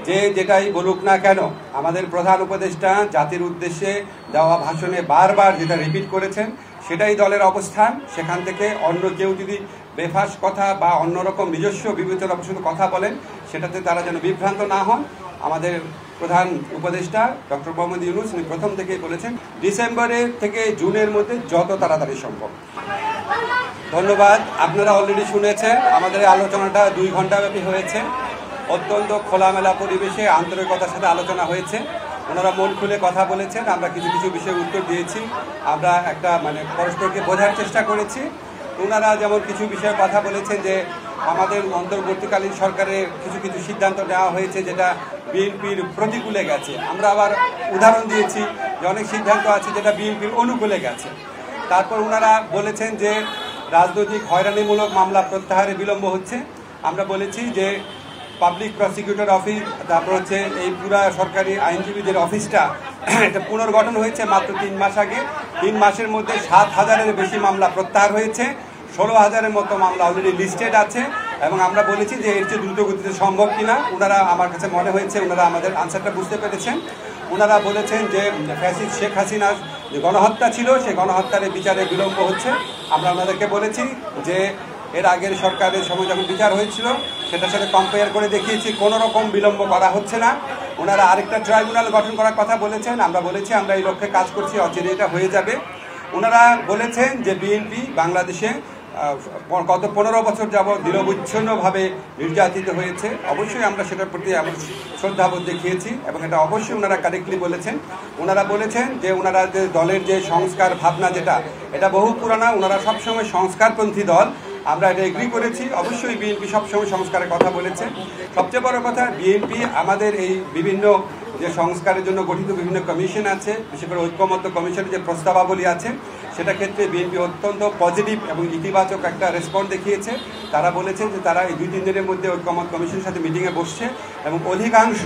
যে যেটাই বলুক না কেন আমাদের প্রধান উপদেষ্টা জাতির উদ্দেশ্যে দেওয়া ভাষণে বারবার যেটা রিপিট করেছেন সেটাই দলের অবস্থান। সেখান থেকে অন্য কেউ যদি বেফাস কথা বা অন্যরকম নিজস্ব বিবেচনা শুধু কথা বলেন সেটাতে তারা যেন বিভ্রান্ত না হন। আমাদের প্রধান উপদেষ্টা ডক্টর মোহাম্মদ ইউনূস উনি প্রথম থেকেই বলেছেন ডিসেম্বরের থেকে জুনের মধ্যে যত তাড়াতাড়ি সম্ভব। ধন্যবাদ। আপনারা অলরেডি শুনেছেন আমাদের আলোচনাটা 2 ঘন্টাব্যাপী হয়েছে। অত্যন্ত খোলামেলা পরিবেশে আন্তরিকতার সাথে আলোচনা হয়েছে। ওনারা মন খুলে কথা বলেছেন, আমরা কিছু কিছু বিষয়ে উত্তর দিয়েছি, আমরা একটা পরস্পরকে বোঝার চেষ্টা করেছি। ওনারা যেমন কিছু বিষয়ে কথা বলেছেন যে আমাদের অন্তর্বর্তীকালীন সরকারের কিছু কিছু সিদ্ধান্ত নেওয়া হয়েছে যেটা বিএনপির প্রতিকূলে গেছে। আমরা আবার উদাহরণ দিয়েছি যে অনেক সিদ্ধান্ত আছে যেটা বিএনপির অনুকূলে গেছে। তারপর ওনারা বলেছেন যে রাজনৈতিক হয়রানিমূলক মামলা প্রত্যাহারে বিলম্ব হচ্ছে। আমরা বলেছি যে পাবলিক প্রসিকিউটর অফিস, তারপর হচ্ছে এই পুরা সরকারি আইনজীবীদের অফিসটা এটা পুনর্গঠন হয়েছে মাত্র 3 মাস আগে। 3 মাসের মধ্যে 7,000-এর বেশি মামলা প্রত্যাহার হয়েছে, 16,000-এর মতো মামলা অলরেডি লিস্টেড আছে। এবং আমরা বলেছি যে এর চেয়ে দ্রুত গতিতে সম্ভব কিনা। ওনারা আমার কাছে মনে হয়েছে ওনারা আমাদের আনসারটা বুঝতে পেরেছেন। ওনারা বলেছেন যে ফ্যাসিস্ট শেখ হাসিনার যে গণহত্যা ছিল সেই গণহত্যার বিচারে বিলম্ব হচ্ছে। আমরা ওনাদেরকে বলেছি যে এর আগের সরকারের সময় যখন বিচার হয়েছিল সেটার সাথে কম্পেয়ার করে দেখিয়েছি কোনো রকম বিলম্ব করা হচ্ছে না। ওনারা আরেকটা ট্রাইব্যুনাল গঠন করার কথা বলেছেন, আমরা বলেছি আমরা এই লক্ষ্যে কাজ করছি, অচিরে এটা হয়ে যাবে। ওনারা বলেছেন যে বিএনপি বাংলাদেশে গত 15 বছর যাবৎ নিরবচ্ছিন্নভাবে নির্যাতিত হয়েছে। অবশ্যই আমরা সেটার প্রতি আমরা শ্রদ্ধাবোধ দেখিয়েছি এবং এটা অবশ্যই ওনারা কারেক্টলি বলেছেন। ওনারা বলেছেন যে ওনারা যে দলের যে সংস্কার ভাবনা যেটা এটা বহু পুরানা, ওনারা সবসময় সংস্কারপন্থী দল, আমরা এটা এগ্রি করেছি। অবশ্যই বিএনপি সবসময় সংস্কারের কথা বলেছে। সবচেয়ে বড় কথা বিএনপি আমাদের এই বিভিন্ন যে সংস্কারের জন্য গঠিত বিভিন্ন কমিশন আছে, বিশেষ করে ঐক্যমত্য কমিশনের যে প্রস্তাবাবলী আছে সেটা ক্ষেত্রে বিএনপি অত্যন্ত পজিটিভ এবং ইতিবাচক একটা রেসপন্স দেখিয়েছে। তারা বলেছেন যে তারা এই 2-3 দিনের মধ্যে ঐক্যমত কমিশনের সাথে মিটিংয়ে বসছে এবং অধিকাংশ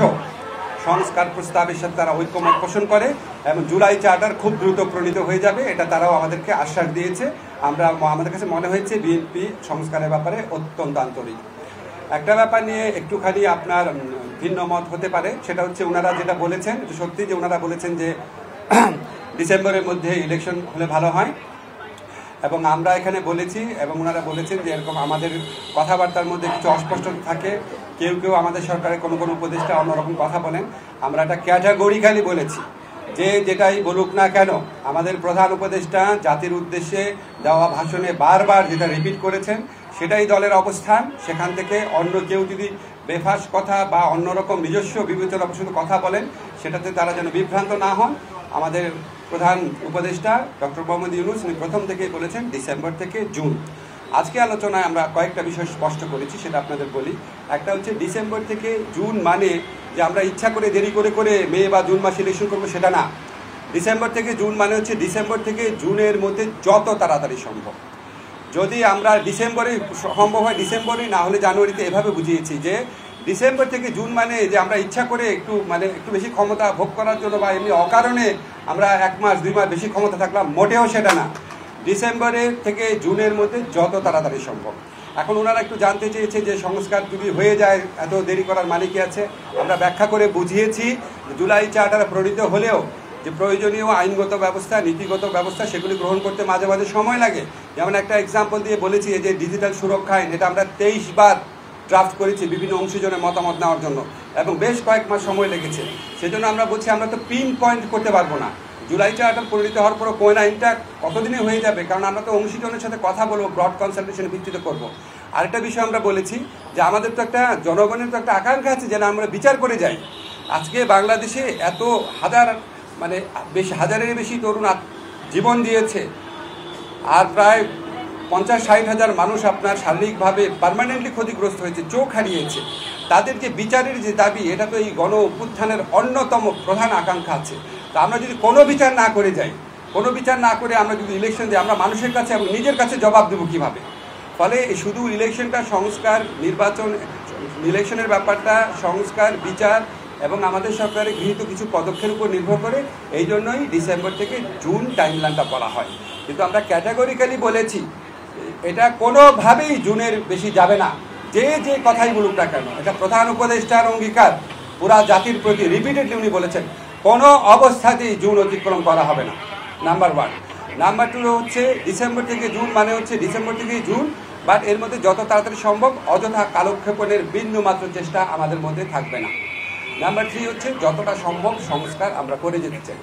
সংস্কার প্রস্তাবের সাথে তারা ঐক্যমত পোষণ করে এবং জুলাই চার্টার খুব দ্রুত প্রণীত হয়ে যাবে, এটা তারাও আমাদেরকে আশ্বাস দিয়েছে। আমাদের কাছে মনে হয়েছে বিএনপি সংস্কারের ব্যাপারে অত্যন্ত আন্তরিক। একটা ব্যাপার নিয়ে একটুখানি আপনার ভিন্ন মত হতে পারে, সেটা হচ্ছে ওনারা যেটা বলেছেন সত্যি যে ওনারা বলেছেন যে ডিসেম্বরের মধ্যে ইলেকশন হলে ভালো হয় এবং আমরা এখানে বলেছি এবং ওনারা বলেছেন যে এরকম আমাদের কথাবার্তার মধ্যে কিছু অস্পষ্টতা থাকে, কেউ কেউ আমাদের সরকারের কোনো কোনো উপদেষ্টা অন্যরকম কথা বলেন। আমরা এটা ক্যাটাগরিক্যালি বলেছি যে যেটাই বলুক না কেন আমাদের প্রধান উপদেষ্টা জাতির উদ্দেশ্যে দেওয়া ভাষণে বারবার যেটা রিপিট করেছেন সেটাই দলের অবস্থান। সেখান থেকে অন্য কেউ যদি বেফাস কথা বা অন্যরকম নিজস্ব বিবেচনা শুধু কথা বলেন সেটাতে তারা যেন বিভ্রান্ত না হন। আমাদের প্রধান উপদেষ্টা ডক্টর মোহাম্মদ ইউনূস উনি প্রথম থেকেই বলেছেন ডিসেম্বর থেকে জুন। আজকে আলোচনায় আমরা কয়েকটা বিষয় স্পষ্ট করেছি, সেটা আপনাদের বলি। একটা হচ্ছে ডিসেম্বর থেকে জুন মানে যে আমরা ইচ্ছা করে দেরি করে করে মে বা জুন মাসে ইলেকশন করবো সেটা না। ডিসেম্বর থেকে জুন মানে হচ্ছে ডিসেম্বর থেকে জুনের মধ্যে যত তাড়াতাড়ি সম্ভব। যদি আমরা ডিসেম্বরে সম্ভব হয় ডিসেম্বরে, না হলে জানুয়ারিতে, এভাবে বুঝিয়েছি যে ডিসেম্বর থেকে জুন মানে যে আমরা ইচ্ছা করে একটু বেশি ক্ষমতা ভোগ করার জন্য বা এমনি অকারণে আমরা 1 মাস 2 মাস বেশি ক্ষমতা থাকলাম, মোটেও সেটা না। ডিসেম্বরের থেকে জুনের মধ্যে যত তাড়াতাড়ি সম্ভব। এখন ওনারা একটু জানতে চেয়েছে যে সংস্কার যদি হয়ে যায় এত দেরি করার মানে কি আছে। আমরা ব্যাখ্যা করে বুঝিয়েছি জুলাই চার্টার প্রণীত হলেও যে প্রয়োজনীয় আইনগত ব্যবস্থা, নীতিগত ব্যবস্থা সেগুলি গ্রহণ করতে মাঝে মাঝে সময় লাগে। যেমন একটা এক্সাম্পল দিয়ে বলেছি যে ডিজিটাল সুরক্ষা আইন, এটা আমরা 23 বার ড্রাফট করেছি বিভিন্ন অংশীজনের মতামত নেওয়ার জন্য এবং বেশ কয়েক মাস সময় লেগেছে। সেজন্য আমরা বলছি আমরা তো পিন পয়েন্ট করতে পারবো না জুলাই চার্টার পরিণত হওয়ার পরও কোন আইনটা কতদিনে হয়ে যাবে, কারণ আমরা তো অংশীজনের সাথে কথা বলবো, ব্রড কনসালটেশনের ভিত্তিতে করবো। আরেকটা বিষয় আমরা বলেছি যে আমাদের তো একটা জনগণের তো একটা আকাঙ্ক্ষা আছে যেন আমরা বিচার করে যাই। আজকে বাংলাদেশে এত হাজারের বেশি তরুণ জীবন দিয়েছে আর প্রায় 50-60 হাজার মানুষ আপনার শারীরিকভাবে পার্মানেন্টলি ক্ষতিগ্রস্ত হয়েছে, চোখ হারিয়েছে। তাদের যে বিচারের যে দাবি, এটা তো এই গণ অভ্যুত্থানের অন্যতম প্রধান আকাঙ্ক্ষা আছে। তা আমরা যদি কোনো বিচার না করে যাই, কোনো বিচার না করে আমরা যদি ইলেকশন দিই, আমরা মানুষের কাছে এবং নিজের কাছে জবাব দেবো কীভাবে? ফলে শুধু ইলেকশনটা সংস্কার, নির্বাচন, ইলেকশনের ব্যাপারটা সংস্কার, বিচার এবং আমাদের সরকারের গৃহীত কিছু পদক্ষেপের উপর নির্ভর করে। এই জন্যই ডিসেম্বর থেকে জুন টাইমলাইনটা বলা হয়। কিন্তু আমরা ক্যাটাগরিক্যালি বলেছি এটা কোনোভাবেই জুনের বেশি যাবে না, যে কথাই বলুক না কেন। এটা প্রধান উপদেষ্টার অঙ্গীকার, পুরা জাতির প্রতি রিপিটেডলি উনি বলেছেন কোনো অবস্থাতেই জুন অতিক্রম করা হবে না, নাম্বার 1। নাম্বার 2 হচ্ছে ডিসেম্বর থেকে জুন মানে হচ্ছে ডিসেম্বর থেকেই জুন, বাট এর মধ্যে যত তাড়াতাড়ি সম্ভব অযথা কালক্ষেপণের বিন্দু মাত্র চেষ্টা আমাদের মধ্যে থাকবে না। নাম্বার 3 হচ্ছে যতটা সম্ভব সংস্কার আমরা করে যেতে চাই।